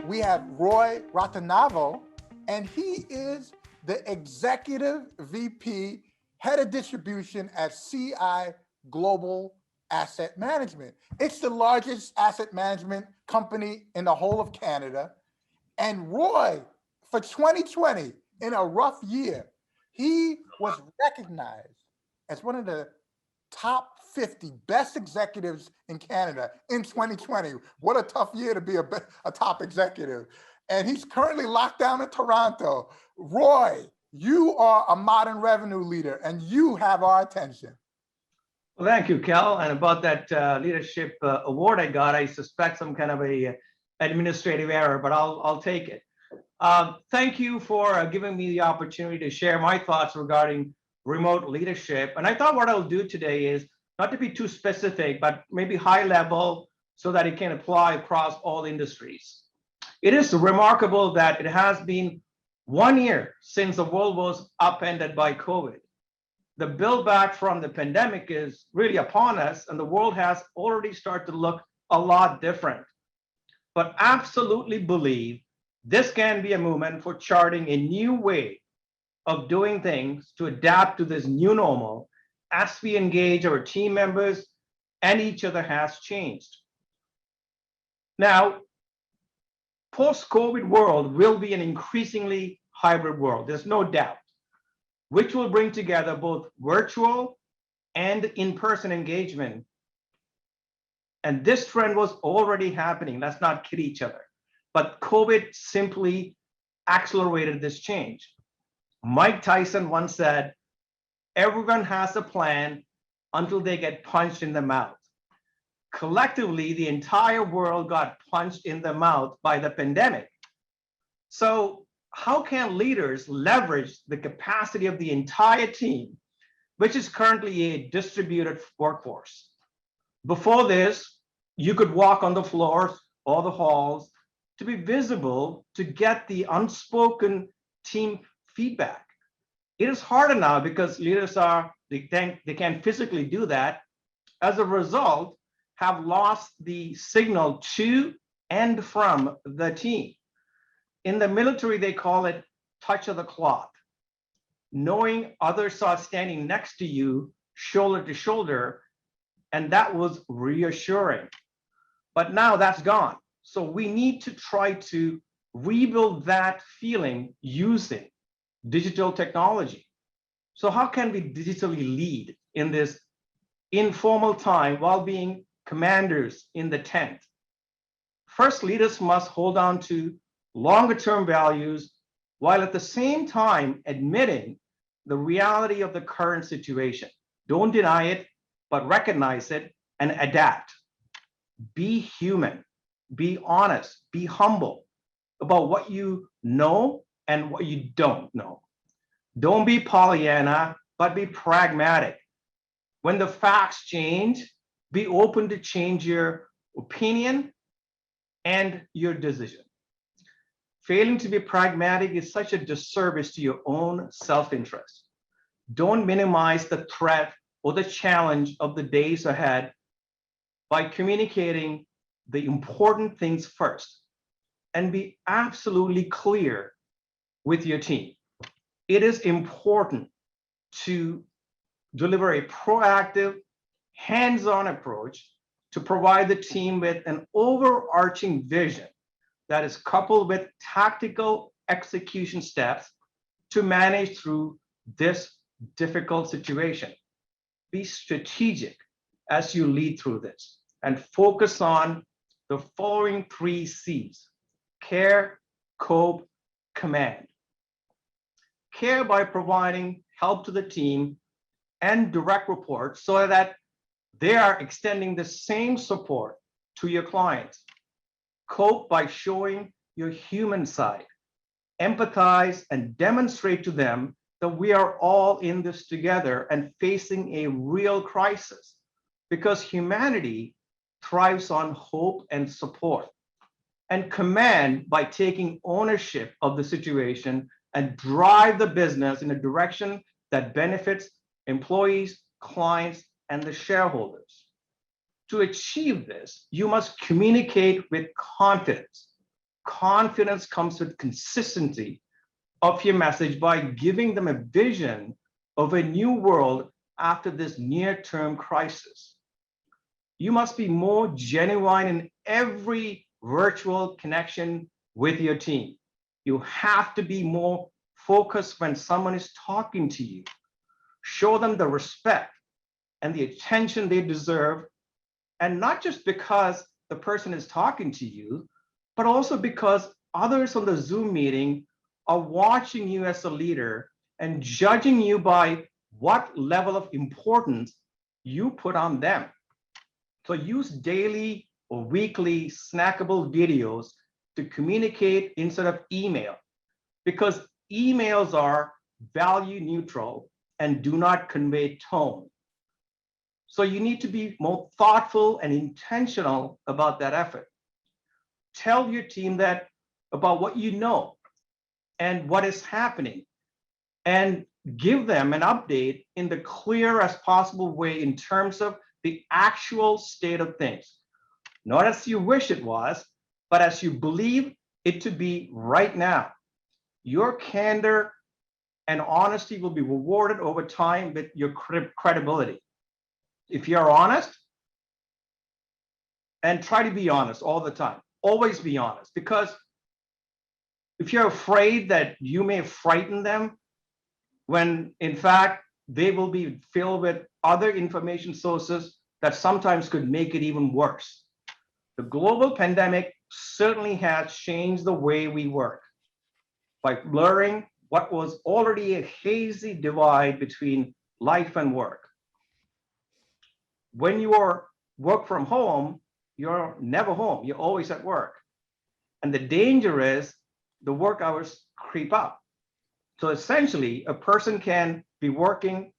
we have Roy Ratnavel, and he is the Executive VP, Head of Distribution at CI Global Asset Management. It's the largest asset management company in the whole of Canada. And Roy, for 2020, in a rough year, he was recognized as one of the top 50 best executives in Canada in 2020. What a tough year to be a top executive. And he's currently locked down in Toronto. Roy, you are a modern revenue leader and you have our attention. Well, thank you, Kel. And about that leadership award I got, I suspect some kind of a administrative error, but I'll take it. Thank you for giving me the opportunity to share my thoughts regarding remote leadership. And I thought what I'll do today is not to be too specific, but maybe high level so that it can apply across all industries. It is remarkable that it has been 1 year since the world was upended by COVID. The build back from the pandemic is really upon us, and the world has already started to look a lot different. But absolutely believe this can be a movement for charting a new way of doing things to adapt to this new normal as we engage our team members and each other has changed. Now, post-COVID world will be an increasingly hybrid world, there's no doubt, which will bring together both virtual and in-person engagement. And this trend was already happening, let's not kid each other. But COVID simply accelerated this change. Mike Tyson once said, everyone has a plan until they get punched in the mouth. Collectively, the entire world got punched in the mouth by the pandemic. So how can leaders leverage the capacity of the entire team, which is currently a distributed workforce? Before this, you could walk on the floors or the halls to be visible to get the unspoken team feedback. It is harder now because leaders they can't physically do that. As a result, have lost the signal to and from the team. In the military, they call it touch of the cloth. Knowing others are standing next to you, shoulder to shoulder, and that was reassuring. But now that's gone. So we need to try to rebuild that feeling using digital technology. So how can we digitally lead in this informal time while being commanders in the tent? First, leaders must hold on to longer-term values while at the same time admitting the reality of the current situation. Don't deny it, but recognize it and adapt. Be human, be honest, be humble about what you know and what you don't know. Don't be Pollyanna, but be pragmatic. When the facts change, be open to change your opinion and your decision. Failing to be pragmatic is such a disservice to your own self-interest. Don't minimize the threat or the challenge of the days ahead by communicating the important things first and be absolutely clear with your team. It is important to deliver a proactive, hands-on approach to provide the team with an overarching vision that is coupled with tactical execution steps to manage through this difficult situation. Be strategic as you lead through this and focus on the following 3 C's: care, cope, command. Care by providing help to the team and direct reports so that they are extending the same support to your clients. Cope by showing your human side. Empathize and demonstrate to them that we are all in this together and facing a real crisis, because humanity thrives on hope and support. And command by taking ownership of the situation and drive the business in a direction that benefits employees, clients, and the shareholders. To achieve this, you must communicate with confidence. Confidence comes with consistency of your message by giving them a vision of a new world after this near-term crisis. You must be more genuine in every virtual connection with your team. You have to be more focused when someone is talking to you. Show them the respect and the attention they deserve, and not just because the person is talking to you, but also because others on the Zoom meeting are watching you as a leader and judging you by what level of importance you put on them. So use daily or weekly snackable videos to communicate instead of email, because emails are value neutral and do not convey tone. So you need to be more thoughtful and intentional about that effort. Tell your team that about what you know and what is happening, and give them an update in the clearest possible way in terms of the actual state of things. Not as you wish it was, but as you believe it to be right now. Your candor and honesty will be rewarded over time with your credibility. If you're honest, and try to be honest all the time, always be honest, because if you're afraid that you may frighten them, when in fact they will be filled with other information sources that sometimes could make it even worse. The global pandemic certainly has changed the way we work by blurring what was already a hazy divide between life and work. When you are work from home, you're never home, you're always at work. And the danger is the work hours creep up. So essentially, a person can be working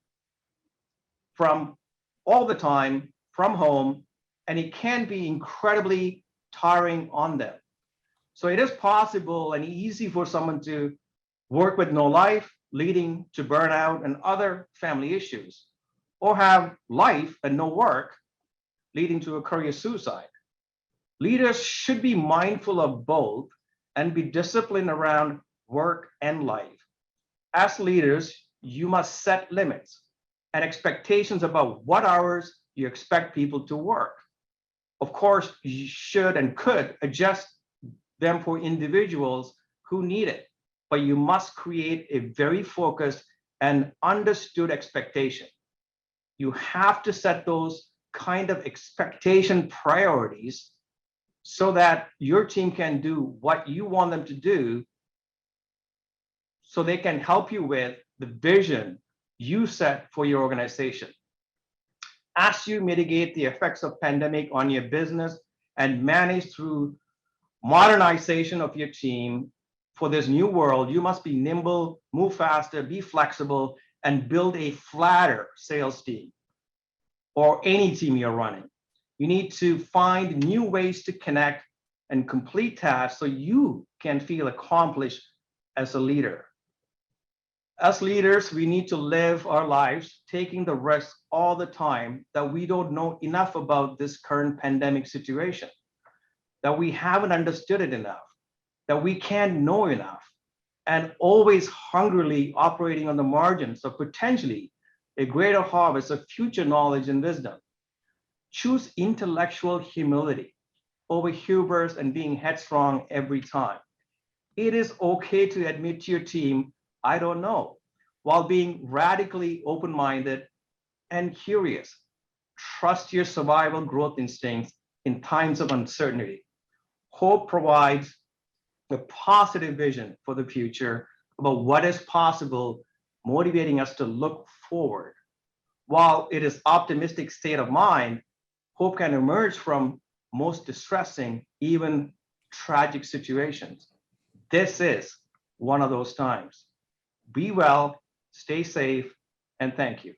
from all the time from home, and it can be incredibly tiring on them. So it is possible and easy for someone to work with no life, leading to burnout and other family issues, or have life and no work, leading to a career suicide. Leaders should be mindful of both and be disciplined around work and life. As leaders, you must set limits and expectations about what hours you expect people to work. Of course, you should and could adjust them for individuals who need it, but you must create a very focused and understood expectation. You have to set those kind of expectation priorities so that your team can do what you want them to do, so they can help you with the vision you set for your organization. As you mitigate the effects of pandemic on your business and manage through modernization of your team for this new world, you must be nimble, move faster, be flexible, and build a flatter sales team or any team you're running. You need to find new ways to connect and complete tasks so you can feel accomplished as a leader. As leaders, we need to live our lives taking the risk all the time that we don't know enough about this current pandemic situation, that we haven't understood it enough, that we can't know enough, and always hungrily operating on the margins of potentially a greater harvest of future knowledge and wisdom. Choose intellectual humility over hubris and being headstrong every time. It is okay to admit to your team, I don't know, while being radically open-minded and curious. Trust your survival growth instincts in times of uncertainty. Hope provides a positive vision for the future about what is possible, motivating us to look forward. While it is optimistic state of mind, hope can emerge from most distressing, even tragic situations. This is one of those times. Be well, stay safe, and thank you.